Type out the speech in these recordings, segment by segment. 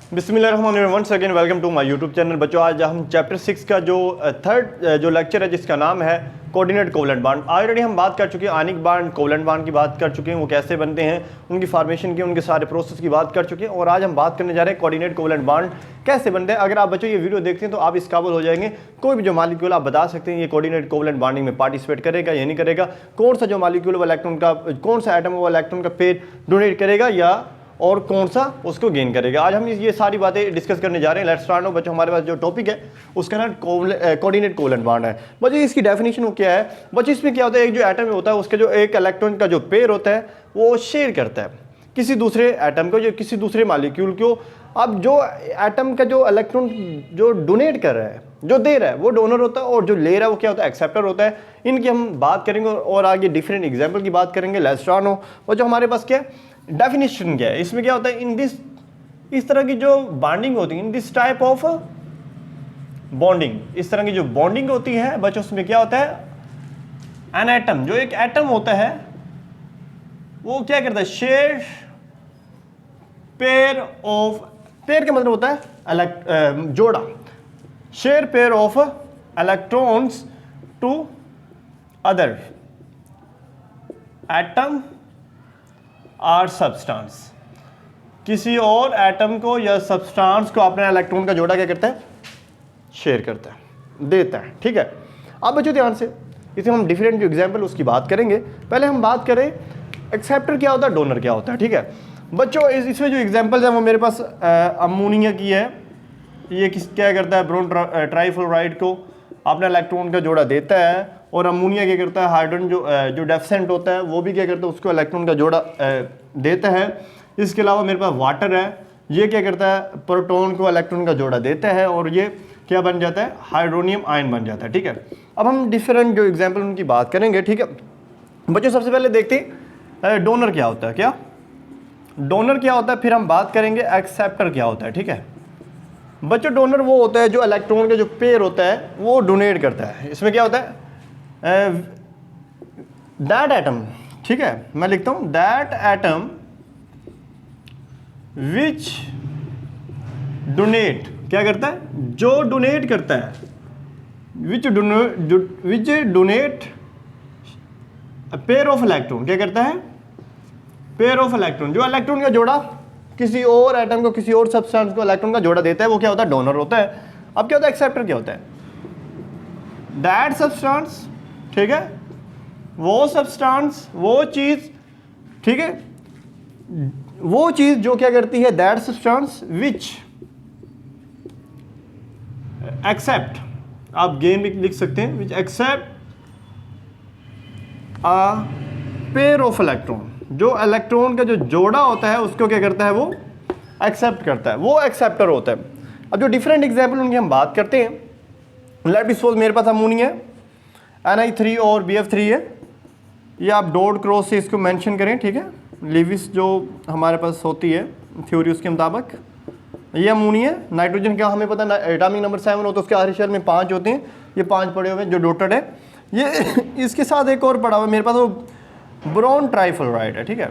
बिस्मिल्लाहिर्रहमानिर्रहीम, once again welcome to my YouTube channel. बच्चों, आज हम चैप्टर 6 का जो थर्ड जो लेक्चर है जिसका नाम है कोऑर्डिनेट कोवलेंट बॉन्ड। ऑलरेडी हम बात कर चुके हैं आनिक बॉन्ड, कोवलेंट बॉन्ड की बात कर चुके हैं, वो कैसे बनते हैं, उनकी फॉर्मेशन की, उनके सारे प्रोसेस की बात कर चुके हैं। और आज हम बात करने जा रहे हैं कोऑर्डिनेट कोवलेंट बॉन्ड कैसे बनते हैं। अगर आप बच्चों ये वीडियो देखते हैं तो आप इस काबिल हो जाएंगे, कोई भी जो मॉलिक्यूल आप बता सकते हैं ये कोऑर्डिनेट कोवलेंट बॉन्डिंग में पार्टिसिपेट करेगा या नहीं करेगा, कौन सा जो मॉलिक्यूल वो इलेक्ट्रॉन का, कौन सा एटम वो इलेक्ट्रॉन का पेयर डोनेट करेगा या और कौन सा उसको गेन करेगा। आज हम ये सारी बातें डिस्कस करने जा रहे हैं। Let's start now. बच्चों, हमारे पास जो टॉपिक है उसका नाम कोऑर्डिनेट कोवलेंट बॉन्ड है। बच्चों, इसकी डेफिनेशन वो क्या है? बच्चों, इसमें क्या होता है, एक जो एटम होता है उसके जो एक इलेक्ट्रॉन का जो पेयर होता है वो शेयर करता है किसी दूसरे एटम को, जो किसी दूसरे मॉलिक्यूल को। अब जो एटम का जो इलेक्ट्रॉन जो डोनेट कर रहा है, जो दे रहा है, वो डोनर होता है, और जो ले रहा है वो क्या होता है, एक्सेप्टर होता है। इनकी हम बात करेंगे और आगे डिफरेंट एग्जाम्पल की बात करेंगे। Let's start now. बच्चों, हमारे पास क्या है, डेफिनेशन क्या है, इसमें क्या होता है, इन दिस, इस तरह की जो बॉन्डिंग होती है, in this type of bonding, इस तरह की जो बॉन्डिंग होती है बच्चों, उसमें क्या होता है, एन एटम, जो एक एटम होता है वो क्या करता है, शेयर पेयर ऑफ, पेयर का मतलब होता है जोड़ा, share pair of electrons to other atom or substance. किसी और एटम को या सब्सटेंस को अपने इलेक्ट्रॉन का जोड़ा क्या करता है, शेयर करता है, देता है। ठीक है। अब बच्चों ध्यान से, इसमें हम डिफरेंट जो एग्जांपल उसकी बात करेंगे। पहले हम बात करें एक्सेप्टर क्या होता है, डोनर क्या होता है। ठीक है बच्चों, इसमें जो एग्जांपल्स है वो मेरे पास अमोनिया की है। ये क्या करता है, ब्रोन ट्राइफ्लोराइड को अपना इलेक्ट्रॉन का जोड़ा देता है, और अमोनिया क्या करता है, हाइड्रोजन जो डेफिशिएंट होता है वो भी क्या करता है, उसको इलेक्ट्रॉन का जोड़ा देता है। इसके अलावा मेरे पास वाटर है, ये क्या करता है, प्रोटॉन को इलेक्ट्रॉन का जोड़ा देता है, और ये क्या बन जाता है, हाइड्रोनियम आयन बन जाता है। ठीक है। अब हम डिफरेंट जो एग्जाम्पल उनकी बात करेंगे। ठीक है बच्चों, सबसे पहले देखते हैं डोनर क्या होता है, क्या डोनर क्या होता है, फिर हम बात करेंगे एक्सेप्टर क्या होता है। ठीक है बच्चों, डोनर वो होता है जो इलेक्ट्रॉन का जो पेयर होता है वो डोनेट करता है। इसमें क्या होता है, दैट एटम, ठीक है, मैं लिखता हूं दैट एटम विच डोनेट, क्या करता है, जो डोनेट करता है, विच डोनेट पेयर ऑफ इलेक्ट्रॉन, क्या करता है, पेयर ऑफ इलेक्ट्रॉन, जो इलेक्ट्रॉन का जोड़ा किसी और एटम को, किसी और सब्सटेंस को इलेक्ट्रॉन का जोड़ा देता है, वो क्या होता है, डोनर होता है। अब क्या होता है, एक्सेप्टर क्या होता है, दैट सब्सटेंस, ठीक है, वो सब्सटेंस, वो चीज, ठीक है, वो चीज जो क्या करती है, दैट सब्सटेंस विच एक्सेप्ट, आप गेन भी लिख सकते हैं, which accept a pair of electron, जो इलेक्ट्रॉन का जो जोड़ा होता है उसको क्या करता है, वो एक्सेप्ट करता है, वो एक्सेप्टर होता है। अब जो डिफरेंट एग्जाम्पल उनकी हम बात करते हैं। लेट बी सपोज मेरे पास अमोनिया है, Ni3 और BF3 है, ये आप डॉट क्रॉस से इसको मेंशन करें। ठीक है, लिविस जो हमारे पास होती है थ्योरी उसके मुताबिक, ये अमोनिया, नाइट्रोजन का हमें पता है एटॉमिक नंबर 7 होता है, उसके हर शेल में 5 होते हैं, ये 5 पड़े हुए हैं जो डॉटेड है। ये इसके साथ एक और पड़ा हुआ है मेरे पास, वो ब्रोन ट्राइफ्लोराइड है। ठीक है,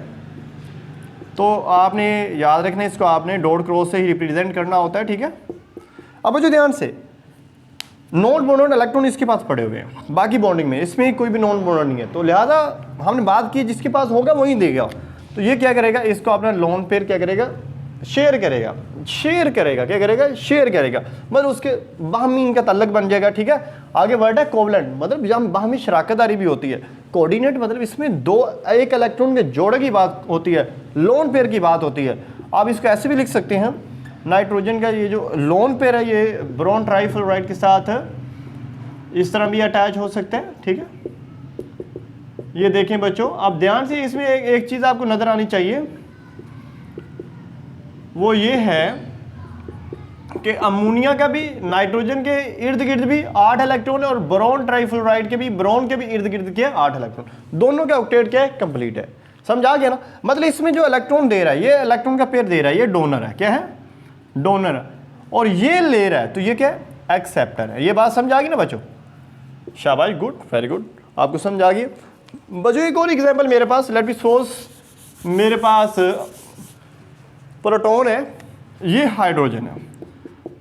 तो आपने याद रखना है, इसको आपने डॉट क्रॉस से ही रिप्रेजेंट करना होता है। ठीक है। अब जो ध्यान से, नॉन बॉन्डेड इलेक्ट्रॉन इसके पास पड़े हुए हैं, बाकी बॉन्डिंग में इसमें कोई भी नॉन बॉन्डेड नहीं है, तो लिहाजा हमने बात की जिसके पास होगा वही देगा। तो ये क्या करेगा, इसको अपना लोन पेयर क्या करेगा, शेयर करेगा, शेयर करेगा, क्या करेगा, शेयर करेगा, मतलब उसके बाहमी इनका तल्लक बन जाएगा। ठीक है। आगे वर्ड है कोवलेंट, मतलब जहाँ बाहमी शराकतदारी भी होती है। कोऑर्डिनेट मतलब इसमें दो, एक इलेक्ट्रॉन के जोड़े की बात होती है, लोन पेयर की बात होती है। आप इसको ऐसे भी लिख सकते हैं, नाइट्रोजन का ये जो लोन पेयर है ये ब्रोन ट्राइफ्लोराइड के साथ इस तरह भी अटैच हो सकते हैं। ठीक है, ये देखें बच्चों, आप ध्यान से, इसमें एक चीज़ आपको नज़र आनी चाहिए, वो ये है कि अमोनिया का भी नाइट्रोजन के इर्द गिर्द भी 8 इलेक्ट्रॉन है, और ब्रोन ट्राइफ्लोराइड के भी, ब्रोन के भी इर्द गिर्द क्या है, 8 इलेक्ट्रॉन, दोनों का ऑक्टेट क्या है, कंप्लीट है। समझा गया ना, मतलब इसमें जो इलेक्ट्रॉन दे रहा है, ये इलेक्ट्रॉन का पेयर दे रहा है, ये डोनर है, क्या है, डोनर है, और ये ले रहा है, तो ये क्या है, एक्सेप्टर है। ये बात समझ आ गई ना बच्चों, शाबाश, गुड, वेरी गुड, आपको समझ आ गई। बच्चों एक और एग्जांपल मेरे पास, लेट मी सपोज मेरे पास प्रोटॉन है, ये हाइड्रोजन है,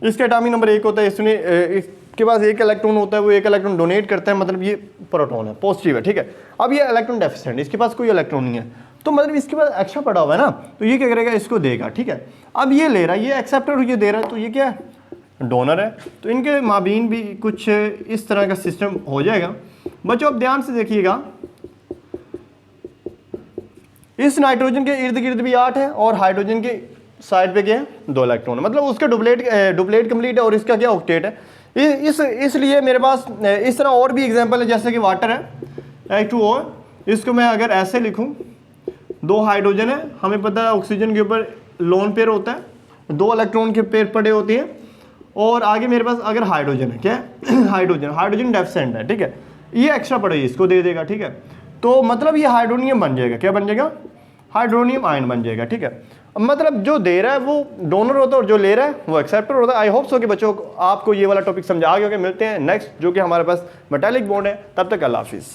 इसका एटॉमिक नंबर 1 होता है, इसने इसके पास एक इलेक्ट्रॉन होता है, वो एक इलेक्ट्रॉन डोनेट करता है, मतलब ये प्रोटॉन है, पॉजिटिव है, ठीक है। अब ये इलेक्ट्रॉन डेफिशिएंट, इसके पास कोई इलेक्ट्रॉन नहीं है, तो मतलब इसके पास एक्स्ट्रा पड़ा हुआ है ना, तो ये क्या करेगा, इसको देगा, ठीक है। अब ये ले रहा है, ये एक्सेप्टर ये दे रहा है, तो ये क्या है, डोनर है। तो इनके माबीन भी कुछ इस तरह का सिस्टम हो जाएगा। बच्चों अब ध्यान से देखिएगा, इस नाइट्रोजन के इर्द गिर्द भी 8 है और हाइड्रोजन के साइड पे क्या है, 2 इलेक्ट्रॉन है, मतलब उसका डुप्लेट कंप्लीट है और इसका क्या ऑक्टेट है। इसलिए मेरे पास इस तरह और भी एग्जांपल है, जैसे कि वाटर है H2O, इसको मैं अगर ऐसे लिखूं, 2 हाइड्रोजन है, हमें पता है ऑक्सीजन के ऊपर लोन पेयर होता है, 2 इलेक्ट्रॉन के पेयर पड़े होते हैं, और आगे मेरे पास अगर हाइड्रोजन है, क्या है हाइड्रोजन डेफिशिएंट है, ठीक है, ये एक्स्ट्रा पड़ेगी, इसको दे देगा, ठीक है। तो मतलब ये हाइड्रोनियम बन जाएगा, क्या बन जाएगा, हाइड्रोनियम आयन बन जाएगा, ठीक है। मतलब जो दे रहा है वो डोनर होता है और जो ले रहा है वो एक्सेप्टर होता है। आई होप सो कि बच्चों आपको ये वाला टॉपिक समझा गया होगा। मिलते हैं नेक्स्ट, जो कि हमारे पास मेटालिक बॉन्ड है। तब तक अल्लाह हाफिज़।